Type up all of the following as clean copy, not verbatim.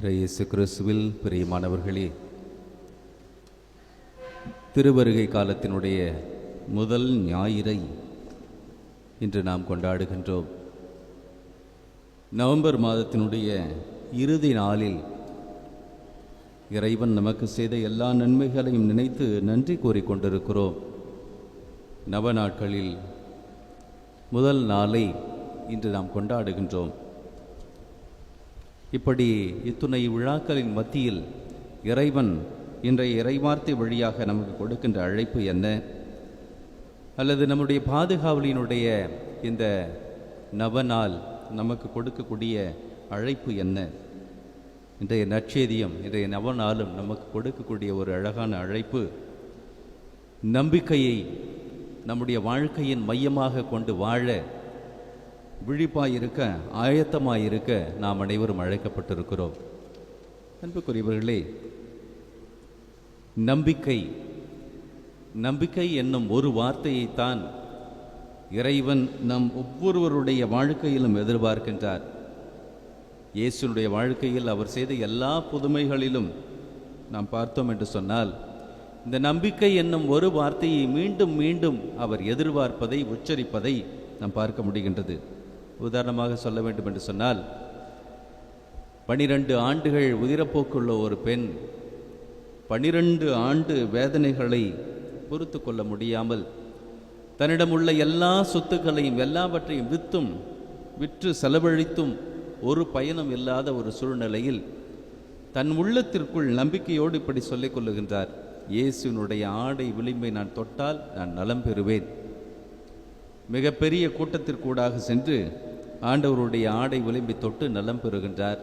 இயேசு கிறிஸ்துவில் பிரியமானவர்களே, திருவருகை காலத்தினுடைய முதல் ஞாயிறை இன்று நாம் கொண்டாடுகின்றோம். நவம்பர் மாதத்தினுடைய இறுதி நாளில் இறைவன் நமக்கு செய்த எல்லா நன்மைகளையும் நினைத்து நன்றி கூறிக்கொண்டிருக்கிறோம். நவ நாட்களில் முதல் நாளை இன்று நாம் கொண்டாடுகின்றோம். இப்படி இத்துணை விழாக்களின் மத்தியில் இறைவன் இன்றைய இறைவார்த்தை வழியாக நமக்கு கொடுக்கின்ற அழைப்பு என்ன, அல்லது நம்முடைய பாதுகாவலினுடைய இந்த நவநாள் நமக்கு கொடுக்கக்கூடிய அழைப்பு என்ன? இன்றைய நற்செய்தியும் இன்றைய நவநாளும் நமக்கு கொடுக்கக்கூடிய ஒரு அழகான அழைப்பு, நம்பிக்கையை நம்முடைய வாழ்க்கையின் மையமாக கொண்டு வாழ விழிப்பாயிருக்க, ஆயத்தமாயிருக்க நாம் அனைவரும் அழைக்கப்பட்டிருக்கிறோம். அன்புக்குரியவர்களே, நம்பிக்கை என்னும் ஒரு வார்த்தையைத்தான் இறைவன் நம் ஒவ்வொருவருடைய வாழ்க்கையிலும் எதிர்பார்க்கின்றார். இயேசுனுடைய வாழ்க்கையில் அவர் செய்த எல்லா புதுமைகளிலும் நாம் பார்த்தோம் என்று சொன்னால், இந்த நம்பிக்கை என்னும் ஒரு வார்த்தையை மீண்டும் மீண்டும் அவர் எதிர்பார்ப்பதை, உச்சரிப்பதை நாம் பார்க்க முடிகின்றது. உதாரணமாக சொல்ல வேண்டும் என்று சொன்னால், 12 ஆண்டுகள் உதிரப்போக்குள்ள ஒரு பெண் 12 ஆண்டு வேதனைகளை பொறுத்து கொள்ள முடியாமல் தன்னிடம் உள்ள எல்லா சொத்துக்களையும் எல்லாவற்றையும் விற்று செலவழித்தும் ஒரு பயனும் இல்லாத ஒரு சூழ்நிலையில் தன் உள்ளத்திற்குள் நம்பிக்கையோடு இப்படி சொல்லிக் கொள்ளுகின்றார், இயேசுனுடைய ஆடை விளிம்பை நான் தொட்டால் நான் நலம் பெறுவேன். மிகப்பெரிய கூட்டத்திற்கூடாக சென்று ஆண்டவருடைய ஆடை விளிம்பை தொட்டு நலம் பெறுகின்றார்.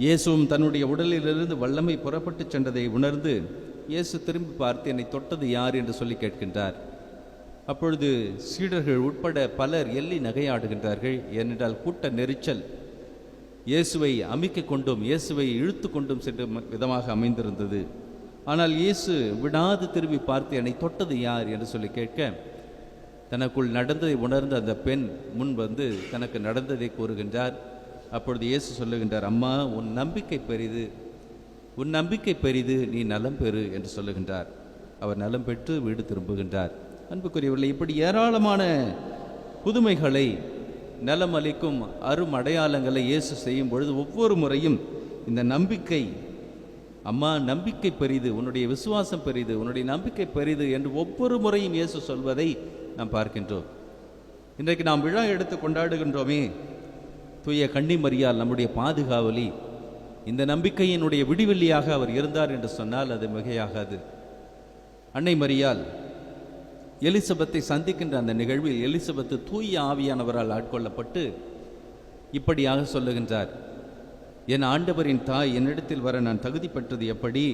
இயேசுவும் தன்னுடைய உடலிலிருந்து வல்லமை புறப்பட்டு சென்றதை உணர்ந்து இயேசு திரும்பி பார்த்து, என்னை தொட்டது யார் என்று சொல்லி கேட்கின்றார். அப்பொழுது சீடர்கள் உட்பட பலர் எள்ளி நகையாடுகின்றார்கள். ஏனென்றால் கூட்ட நெரிச்சல் இயேசுவை அமிக்க கொண்டும் இயேசுவை இழுத்து கொண்டும் சென்ற விதமாக அமைந்திருந்தது. ஆனால் இயேசு விடாது திரும்பி பார்த்து, என்னை தொட்டது யார் என்று சொல்லி கேட்க, தனக்குள் நடந்ததை உணர்ந்த அந்த பெண் முன் வந்து தனக்கு நடந்ததை கூறுகின்றார். அப்பொழுது இயேசு சொல்லுகின்றார், அம்மா, உன் நம்பிக்கை பெரிது, நீ நலம் பெறு என்று சொல்லுகின்றார். அவர் நலம் பெற்று வீடு திரும்புகின்றார். அன்புக்குரியவர்களே, இப்படி ஏராளமான புதுமைகளை, நலம் அளிக்கும் அரும் அடையாளங்களை இயேசு செய்யும் பொழுது ஒவ்வொரு முறையும் இந்த நம்பிக்கை, அம்மா நம்பிக்கை பெரிது, உன்னுடைய விசுவாசம் பெரிது, உன்னுடைய நம்பிக்கை பெரிது என்று ஒவ்வொரு முறையும் இயேசு சொல்வதை நாம் பார்க்கின்றோம். இன்றைக்கு நாம் விழா எடுத்து கொண்டாடுகின்றோமே, தூய கன்னிமரியாள் நம்முடைய பாதுகாவலி, இந்த நம்பிக்கையினுடைய விடிவெள்ளியாக அவர் இருந்தார் என்று சொன்னால் அது மிகையாகாது. அன்னை மரியாள் எலிசபெத்தை சந்திக்கின்ற அந்த நிகழ்வில் எலிசபெத்து தூய ஆவியானவரால் ஆட்கொள்ளப்பட்டு இப்படியாக சொல்லுகின்றார், என் ஆண்டவரின் தாய் என்னிடத்தில் வர நான் தகுதி பெற்றது எப்படி?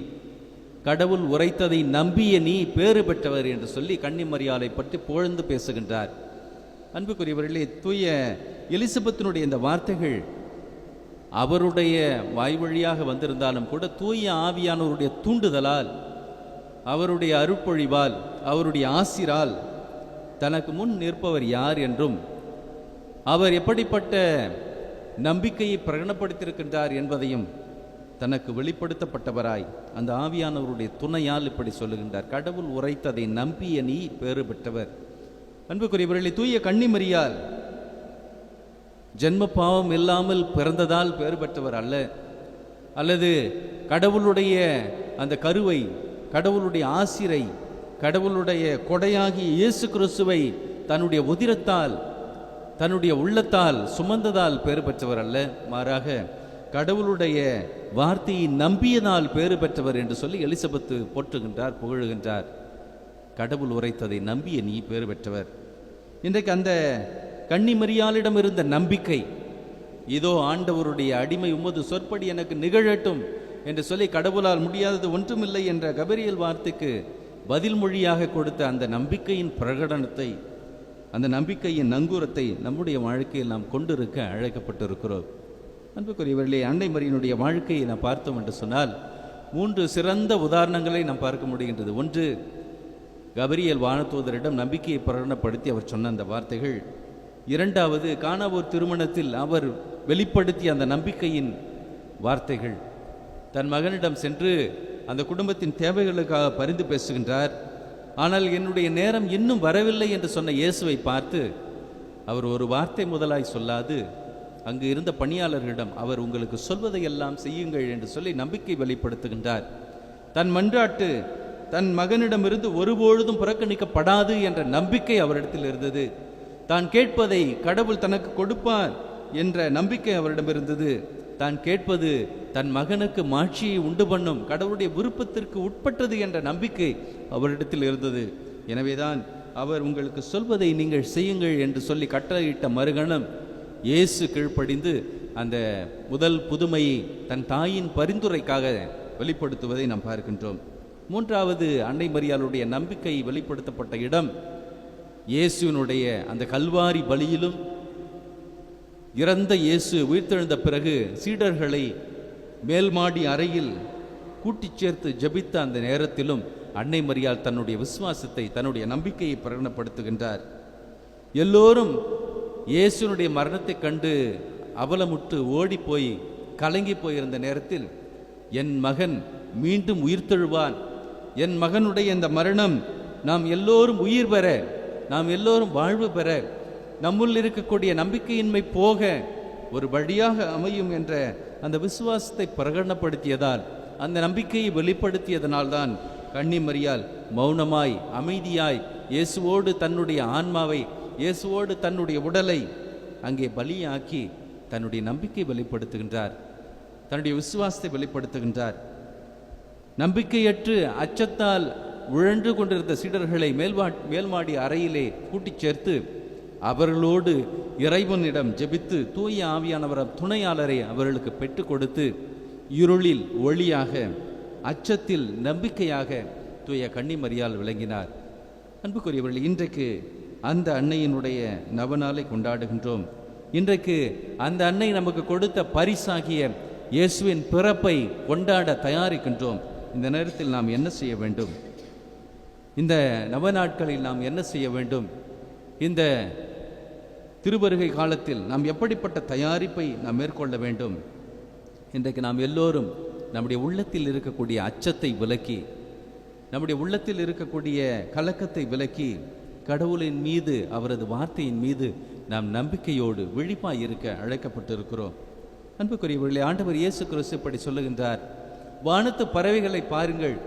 கடவுள் உரைத்ததை நம்பிய நீ பேறு பெற்றவர் என்று சொல்லி கன்னிமரியாளை பற்றி புகழ்ந்து பேசுகின்றார். அன்புக்குரியவர்களே, தூய எலிசபெத்தினுடைய இந்த வார்த்தைகள் அவருடைய வாய் வழியாக வந்திருந்தாலும் கூட தூய ஆவியானவருடைய தூண்டுதலால், அவருடைய அருட்பொழிவால், அவருடைய ஆசிரால் தனக்கு முன் நிற்பவர் யார் என்றும் அவர் எப்படிப்பட்ட நம்பிக்கையை பிரகடனப்படுத்தியிருக்கின்றார் என்பதையும் தனக்கு வெளிப்படுத்தப்பட்டவராய் அந்த ஆவியானவருடைய துணையால் இப்படி சொல்லுகின்றார், கடவுள் உரைத்ததை நம்பிய நீ பேறு பெற்றவர். அன்புக்குரியவர்களே, தூய கன்னிமரியாள் ஜென்ம பாவம் இல்லாமல் பிறந்ததால் பேறு பெற்றவர் அல்ல, அல்லது கடவுளுடைய அந்த கருவை, கடவுளுடைய ஆசிரை, கடவுளுடைய கொடையாகி இயேசு கிறிஸ்துவை தன்னுடைய உதிரத்தால், தன்னுடைய உள்ளத்தால் சுமந்ததால் பேறு பெற்றவர் அல்ல. மாறாக கடவுளுடைய வார்த்தையை நம்பியதால் பேறு பெற்றவர் என்று சொல்லி எலிசபெத்து போற்றுகின்றார், புகழுகின்றார். கடவுள் உரைத்ததை நம்பிய நீ பேறு பெற்றவர். இன்றைக்கு அந்த கன்னிமரியாளிடம் இருந்த நம்பிக்கை, இதோ ஆண்டவருடைய அடிமை, உமது சொற்படி எனக்கு நிகழட்டும் என்று சொல்லி கடவுளால் முடியாதது ஒன்றுமில்லை என்ற கபிரியேல் வார்த்தைக்கு பதில் மொழியாக கொடுத்த அந்த நம்பிக்கையின் பிரகடனத்தை, அந்த நம்பிக்கையின் நங்கூரத்தை நம்முடைய வாழ்க்கையில் நாம் கொண்டிருக்க அழைக்கப்பட்டிருக்கிறோம். அன்புக்குரியவர்களே, அன்னை மரியினுடைய வாழ்க்கையை நாம் பார்த்தோம் என்று சொன்னால் 3 சிறந்த உதாரணங்களை நாம் பார்க்க முடிகின்றது. ஒன்று, கபிரியேல் வானதூதரிடம் நம்பிக்கையை பிரகடனப்படுத்தி அவர் சொன்ன அந்த வார்த்தைகள். இரண்டாவது, கானாவூர் திருமணத்தில் அவர் வெளிப்படுத்திய அந்த நம்பிக்கையின் வார்த்தைகள். தன் மகனிடம் சென்று அந்த குடும்பத்தின் தேவைகளுக்காக பரிந்து பேசுகின்றார். ஆனால் என்னுடைய நேரம் இன்னும் வரவில்லை என்று சொன்ன இயேசுவை பார்த்து அவர் ஒரு வார்த்தை முதலாய் சொல்லாது அங்கு இருந்த பணியாளர்களிடம் அவர் உங்களுக்கு சொல்வதையெல்லாம் செய்யுங்கள் என்று சொல்லி நம்பிக்கை வெளிப்படுத்துகின்றார். தன் மன்றாட்டு தன் மகனிடமிருந்து ஒருபொழுதும் புறக்கணிக்கப்படாது என்ற நம்பிக்கை அவரிடத்தில் இருந்தது. தான் கேட்பதை கடவுள் தனக்கு கொடுப்பார் என்ற நம்பிக்கை அவரிடம் இருந்தது. தான் கேட்பது தன் மகனுக்கு மாட்சியை உண்டு பண்ணும், கடவுளுடைய விருப்பத்திற்கு உட்பட்டது என்ற நம்பிக்கை அவரிடத்தில் இருந்தது. எனவேதான் அவர் உங்களுக்கு சொல்வதை நீங்கள் செய்யுங்கள் என்று சொல்லி கட்டளையிட்ட மறுகணம் இயேசு கீழ்ப்படிந்து அந்த முதல் புதுமையை தன் தாயின் பரிந்துரைக்காக வெளிப்படுத்துவதை நாம் பார்க்கின்றோம். மூன்றாவது அன்னை மரியாளுடைய நம்பிக்கை வெளிப்படுத்தப்பட்ட இடம் இயேசுவினுடைய அந்த கல்வாரி பலியிலும், இறந்த இயேசு உயிர்த்தெழுந்த பிறகு சீடர்களை மேல்மாடி அறையில் கூட்டிச் சேர்த்து ஜெபித்த அந்த நேரத்திலும் அன்னை மரியாள் தன்னுடைய விசுவாசத்தை, தன்னுடைய நம்பிக்கையை பிரகடனப்படுத்துகின்றார். எல்லோரும் இயேசுனுடைய மரணத்தை கண்டு அவலமுற்று ஓடி போய் கலங்கி போயிருந்த நேரத்தில் என் மகன் மீண்டும் உயிர்த்தெழுவான், என் மகனுடைய இந்த மரணம் நாம் எல்லோரும் உயிர் பெற, நாம் எல்லோரும் வாழ்வு பெற, நம்முள் இருக்கக்கூடிய நம்பிக்கையின்மை போக ஒரு வழியாக அமையும் என்ற அந்த விசுவாசத்தை பிரகடனப்படுத்தியதால், அந்த நம்பிக்கையை வெளிப்படுத்தியதனால்தான் கன்னி மரியாள் மௌனமாய் அமைதியாய் இயேசுவோடு தன்னுடைய ஆன்மாவை, இயேசுவோடு தன்னுடைய உடலை அங்கே பலியாக்கி தன்னுடைய நம்பிக்கை வெளிப்படுத்துகின்றார், தன்னுடைய விசுவாசத்தை வெளிப்படுத்துகின்றார். நம்பிக்கையற்று அச்சத்தால் உழன்று கொண்டிருந்த சீடர்களை மேல்மாடி அறையிலே கூட்டிச் சேர்த்து அவர்களோடு இறைவனிடம் ஜெபித்து தூய ஆவியானவர் துணையாளரை அவர்களுக்கு பெற்றுக் கொடுத்து இருளில் ஒளியாக, அச்சத்தில் நம்பிக்கையாக தூய கன்னி மரியாள் விளங்கினார். அன்புக்குரியவர்கள், இன்றைக்கு அந்த அன்னையினுடைய நவநாளை கொண்டாடுகின்றோம். இன்றைக்கு அந்த அன்னை நமக்கு கொடுத்த பரிசாகிய இயேசுவின் பிறப்பை கொண்டாட தயாரிக்கின்றோம். இந்த நேரத்தில் நாம் என்ன செய்ய வேண்டும்? இந்த நவநாட்களில் நாம் என்ன செய்ய வேண்டும்? இந்த திருவருகை காலத்தில் நாம் எப்படிப்பட்ட தயாரிப்பை நாம் மேற்கொள்ள வேண்டும்? இன்றைக்கு நாம் எல்லோரும் நம்முடைய உள்ளத்தில் இருக்கக்கூடிய அச்சத்தை விலக்கி, நம்முடைய உள்ளத்தில் இருக்கக்கூடிய கலக்கத்தை விலக்கி, கடவுளின் மீது, அவரது வார்த்தையின் மீது நாம் நம்பிக்கையோடு விழிப்பாய் இருக்க அழைக்கப்பட்டிருக்கிறோம். அன்புக்குரியவர்களே, ஆண்டவர் இயேசு கிறிஸ்து இப்படி சொல்லுகின்றார், வானத்து பறவைகளை பாருங்கள்,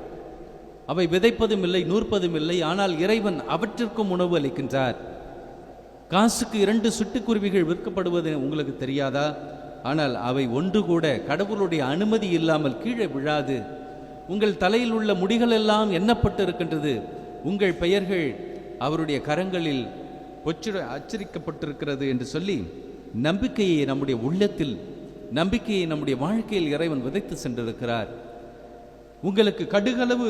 அவை விதைப்பதும் இல்லை, நூற்பதும் இல்லை, ஆனால் இறைவன் அவற்றிற்கும் உணவு அளிக்கின்றார். காசுக்கு 2 சிட்டுக்குருவிகள் விற்கப்படுவது உங்களுக்கு தெரியாதா? ஆனால் அவை ஒன்று கூட கடவுளுடைய அனுமதி இல்லாமல் கீழே விழாது. உங்கள் தலையில் உள்ள முடிகள் எல்லாம் எண்ணப்பட்டு இருக்கின்றது, உங்கள் பெயர்கள் அவருடைய கரங்களில் அச்சரிக்கப்பட்டிருக்கிறது என்று சொல்லி நம்பிக்கையை நம்முடைய உள்ளத்தில், நம்பிக்கையை நம்முடைய வாழ்க்கையில் இறைவன் விதைத்து சென்றிருக்கிறார். உங்களுக்கு கடுகளவு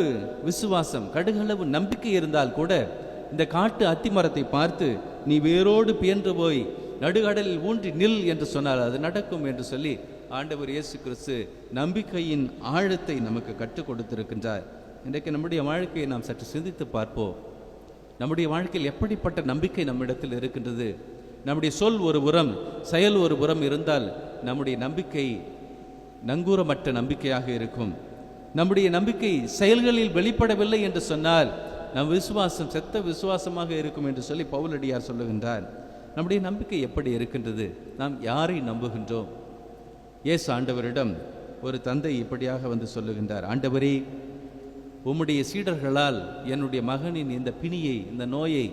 விசுவாசம், கடுகளவு நம்பிக்கை இருந்தால் கூட இந்த காட்டு அத்திமரத்தை பார்த்து நீ வேரோடு பியன்று போய் நடுகடலில் ஊன்றி நில் என்று சொன்னால் அது நடக்கும் என்று சொல்லி ஆண்டவர் இயேசு கிறிஸ்து நம்பிக்கையின் ஆழத்தை நமக்கு கற்றுக் கொடுத்திருக்கின்றார். இன்றைக்கு நம்முடைய வாழ்க்கையை நாம் சற்று சிந்தித்து பார்ப்போம். நம்முடைய வாழ்க்கையில் எப்படிப்பட்ட நம்பிக்கை நம்மிடத்தில் இருக்கின்றது? நம்முடைய சொல் ஒரு புறம், செயல் ஒரு புறம் இருந்தால் நம்முடைய நம்பிக்கை நங்கூரமற்ற நம்பிக்கையாக இருக்கும். நம்முடைய நம்பிக்கை செயல்களில் வெளிப்படவில்லை என்று சொன்னால் நம் விசுவாசம் செத்த விசுவாசமாக இருக்கும் என்று சொல்லி பவுலடியார் சொல்லுகின்றார். நம்முடைய நம்பிக்கை எப்படி இருக்கின்றது? நாம் யாரை நம்புகின்றோம்? இயேசு ஆண்டவரிடம் ஒரு தந்தை இப்படியாக வந்து சொல்லுகின்றார், ஆண்டவரே, உம்முடைய சீடர்களால் என்னுடைய மகனின் இந்த பிணியை, இந்த நோயை,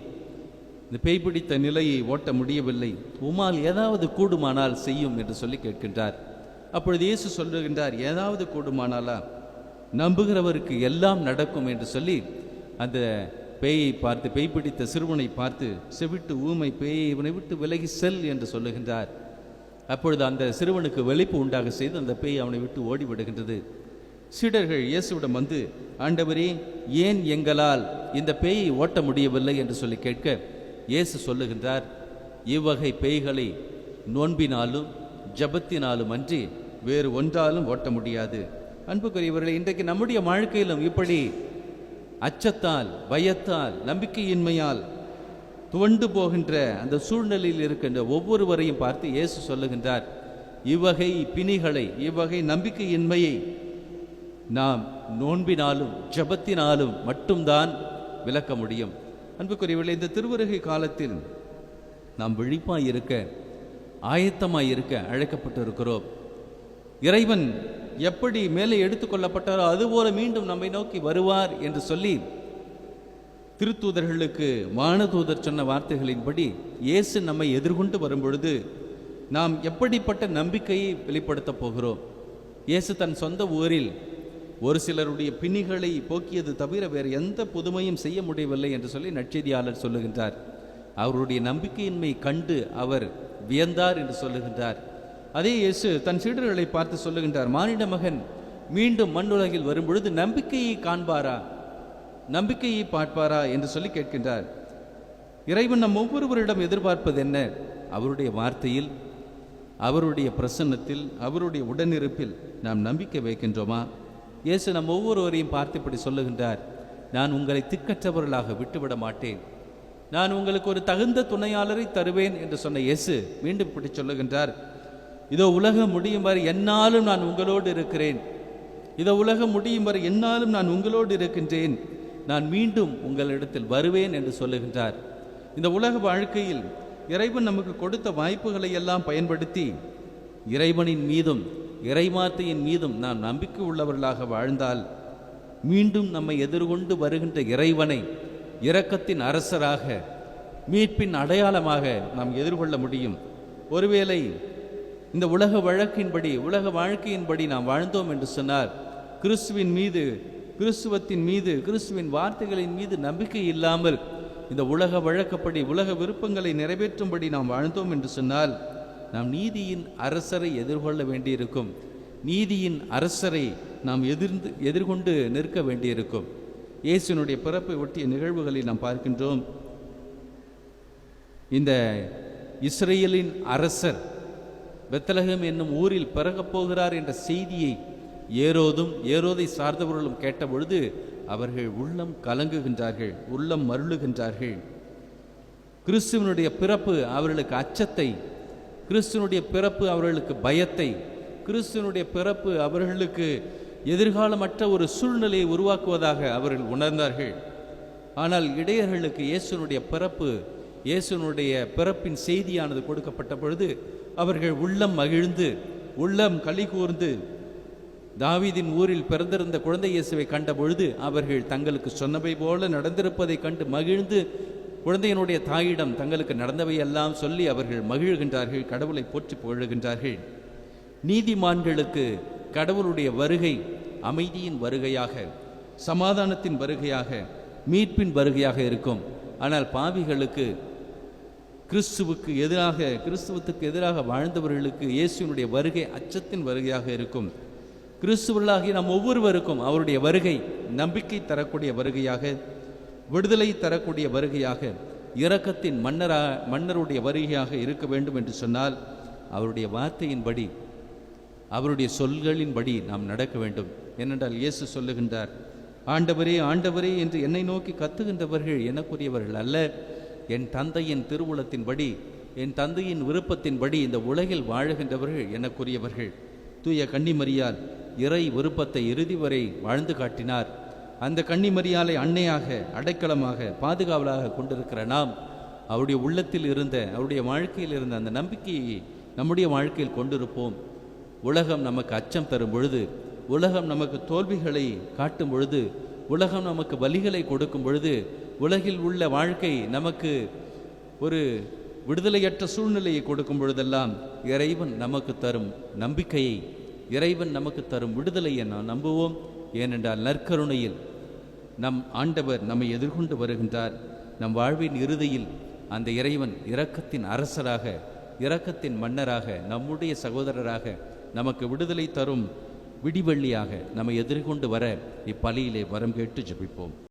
இந்த பேய் பிடித்த நிலையை ஓட்ட முடியவில்லை, உம்மால் ஏதாவது கூடுமானால் செய்யும் என்று சொல்லி கேட்கின்றார். அப்பொழுது இயேசு சொல்லுகின்றார், ஏதாவது கூடுமானாலா? நம்புகிறவருக்கு எல்லாம் நடக்கும் என்று சொல்லி அந்த பேயை பார்த்து, பேய் பிடித்த சிறுவனை பார்த்து, செவிட்டு ஊமை பேயை இவனை விட்டு விலகி செல் என்று சொல்லுகின்றார். அப்பொழுது அந்த சிறுவனுக்கு வெளிப்பு உண்டாக செய்து அந்த பேய் அவனை விட்டு ஓடிவிடுகின்றது. சீடர்கள் இயேசுவிடம் வந்து, ஆண்டவரே, ஏன் எங்களால் இந்த பேயை ஓட்ட முடியவில்லை என்று சொல்லி கேட்க இயேசு சொல்லுகின்றார், இவ்வகை பேய்களை நோன்பினாலும் ஜபத்தினாலும் அன்றி வேறு ஒன்றாலும் ஓட்ட முடியாது. அன்புக்குரியவர்களே, இன்றைக்கு நம்முடைய வாழ்க்கையிலும் இப்படி அச்சத்தால், பயத்தால், நம்பிக்கையின்மையால் துவண்டு போகின்ற அந்த சூழ்நிலையில் இருக்கின்ற ஒவ்வொருவரையும் பார்த்து இயேசு சொல்லுகின்றார், இவ்வகை பிணிகளை, இவ்வகை நம்பிக்கையின்மையை நாம் நோன்பினாலும் ஜெபத்தினாலும் மட்டும்தான் விலக்க முடியும். அன்புக்குரியவர்களே, இந்த திருவருகை காலத்தில் நாம் விழிப்பாய் இருக்க, ஆயத்தமாய் இருக்க அழைக்கப்பட்டு இருக்கிறோம். இறைவன் எப்படி மேலே எடுத்துக்கொள்ளப்பட்டாரோ அதுபோல மீண்டும் நம்மை நோக்கி வருவார் என்று சொல்லி திருத்தூதர்களுக்கு வானதூதர் சொன்ன வார்த்தைகளின்படி இயேசு நம்மை எதிர்கொண்டு வரும்பொழுது நாம் எப்படிப்பட்ட நம்பிக்கையை வெளிப்படுத்தப் போகிறோம்? இயேசு தன் சொந்த ஊரில் ஒரு சிலருடைய பிணிகளை போக்கியது தவிர வேறு எந்த புதுமையும் செய்ய முடியவில்லை என்று சொல்லி நற்செய்தியாளர் சொல்லுகின்றார். அவருடைய நம்பிக்கையின்மை கண்டு அவர் வியந்தார் என்று சொல்லுகின்றார். அதே இயேசு தன் சீடர்களை பார்த்து சொல்லுகின்றார், மானிட மகன் மீண்டும் மண்ணுலகில் வரும்பொழுது நம்பிக்கையை காண்பாரா, நம்பிக்கையை பார்ப்பாரா என்று சொல்லி கேட்கின்றார். இறைவன் நம் ஒவ்வொருவரிடம் எதிர்பார்ப்பது என்ன? அவருடைய வார்த்தையில், அவருடைய பிரசன்னத்தில், அவருடைய உடனிருப்பில் நாம் நம்பிக்கை வைக்கின்றோமா? இயேசு நம் ஒவ்வொருவரையும் பார்த்து இப்படி சொல்லுகின்றார், நான் உங்களை திக்கற்றவர்களாக விட்டுவிட மாட்டேன், நான் உங்களுக்கு ஒரு தகுந்த துணையாளரை தருவேன் என்று சொன்ன இயேசு மீண்டும் இப்படி சொல்லுகின்றார், இதோ உலகம் முடியும் வரை என்னாலும் நான் உங்களோடு இருக்கிறேன், இதோ உலகம் முடியும் வரை என்னாலும் நான் உங்களோடு இருக்கின்றேன், நான் மீண்டும் உங்களிடத்தில் வருவேன் என்று சொல்லுகின்றார். இந்த உலக வாழ்க்கையில் இறைவன் நமக்கு கொடுத்த வாய்ப்புகளை எல்லாம் பயன்படுத்தி இறைவனின் மீதும் இறைவார்த்தையின் மீதும் நாம் நம்பிக்கை உள்ளவர்களாக வாழ்ந்தால் மீண்டும் நம்மை எதிர்கொண்டு வருகின்ற இறைவனை இரக்கத்தின் அரசராக, மீட்பின் அடையாளமாக நாம் எதிர்கொள்ள முடியும். ஒருவேளை இந்த உலக வழக்கின்படி, உலக வாழ்க்கையின்படி நாம் வாழ்ந்தோம் என்று சொன்னார், கிறிஸ்துவின் மீது, கிறிஸ்துவத்தின் மீது, கிறிஸ்துவின் வார்த்தைகளின் மீது நம்பிக்கை இல்லாமல் இந்த உலக வழக்கப்படி உலக விருப்பங்களை நிறைவேற்றும்படி நாம் வாழ்ந்தோம் என்று சொன்னால் நாம் நீதியின் அரசரை எதிர்கொள்ள வேண்டியிருக்கும். நீதியின் அரசரை நாம் எதிர்கொண்டு நிற்க வேண்டியிருக்கும். இயேசுனுடைய பிறப்பை ஒட்டிய நிகழ்வுகளில் நாம் பார்க்கின்றோம், இந்த இஸ்ரேலின் அரசர் பெத்லகேம் என்னும் ஊரில் பிறக்கப் போகிறார் என்ற செய்தியை ஏரோதை சார்ந்தவர்களும் கேட்டபொழுது அவர்கள் உள்ளம் கலங்குகின்றார்கள், உள்ளம் மருளுகின்றார்கள். கிறிஸ்துவனுடைய பிறப்பு அவர்களுக்கு அச்சத்தை, கிறிஸ்துவனுடைய பிறப்பு அவர்களுக்கு பயத்தை, கிறிஸ்துவனுடைய பிறப்பு அவர்களுக்கு எதிர்காலமற்ற ஒரு சூழ்நிலையை உருவாக்குவதாக அவர்கள் உணர்ந்தார்கள். ஆனால் இடையர்களுக்கு இயேசுனுடைய பிறப்பின் செய்தியானது கொடுக்கப்பட்ட பொழுது அவர்கள் உள்ளம் மகிழ்ந்து, உள்ளம் களி கூர்ந்து, தாவீதின் ஊரில் பிறந்திருந்த குழந்தை இயேசுவை கண்ட பொழுது அவர்கள் தங்களுக்கு சொன்னவை போல நடந்திருப்பதை கண்டு மகிழ்ந்து குழந்தையினுடைய தாயிடம் தங்களுக்கு நடந்தவையெல்லாம் சொல்லி அவர்கள் மகிழ்கின்றார்கள், கடவுளை போற்றி புகழுகின்றார்கள். நீதிமான்களுக்கு கடவுளுடைய வருகை அமைதியின் வருகையாக, சமாதானத்தின் வருகையாக, மீட்பின் வருகையாக இருக்கும். ஆனால் பாவிகளுக்கு, கிறிஸ்துவத்துக்கு எதிராக வாழ்ந்தவர்களுக்கு இயேசுவினுடைய வருகை அச்சத்தின் வருகையாக இருக்கும். கிறிஸ்துவர்களாகிய நம் ஒவ்வொருவருக்கும் அவருடைய வருகை நம்பிக்கை தரக்கூடிய வருகையாக, விடுதலை தரக்கூடிய வருகையாக, இரக்கத்தின் மன்னருடைய வருகையாக இருக்க வேண்டும் என்று சொன்னால் அவருடைய வார்த்தையின்படி, அவருடைய சொல்களின்படி நாம் நடக்க வேண்டும். ஏனென்றால் இயேசு சொல்லுகின்றார், ஆண்டவரே ஆண்டவரே என்று என்னை நோக்கி கத்துகின்றவர்கள் எனக்குரியவர்கள் அல்ல, என் தந்தையின் திருவுளத்தின்படி, என் தந்தையின் விருப்பத்தின்படி இந்த உலகில் வாழுகின்றவர்கள் எனக்குரியவர்கள். தூய கன்னிமரியால் இறை விருப்பத்தை இறுதி வரை வாழ்ந்து காட்டினார். அந்த கன்னிமரியாலை அன்னையாக, அடைக்கலமாக, பாதுகாவலாக கொண்டிருக்கிற நாம் அவருடைய உள்ளத்தில் இருந்த, அவருடைய வாழ்க்கையில் இருந்த அந்த நம்பிக்கையை நம்முடைய வாழ்க்கையில் கொண்டிருப்போம். உலகம் நமக்கு அச்சம் தரும் பொழுது, உலகம் நமக்கு தோல்விகளை காட்டும் பொழுது, உலகம் நமக்கு வலிகளை கொடுக்கும் பொழுது, உலகில் உள்ள வாழ்க்கை நமக்கு ஒரு விடுதலையற்ற சூழ்நிலையை கொடுக்கும் பொழுதெல்லாம் இறைவன் நமக்கு தரும் நம்பிக்கையை, இறைவன் நமக்கு தரும் விடுதலையை நாம் நம்புவோம். ஏனென்றால் நற்கருணையில் நம் ஆண்டவர் நம்மை எதிர்கொண்டு வருகின்றார். நம் வாழ்வின் இறுதியில் அந்த இறைவன் இரக்கத்தின் அரசராக, இரக்கத்தின் மன்னராக, நம்முடைய சகோதரராக, நமக்கு விடுதலை தரும் விடிவெள்ளியாக நம்மை எதிர்கொண்டு வர இப்பலியிலே வரம் கேட்டு ஜெபிப்போம்.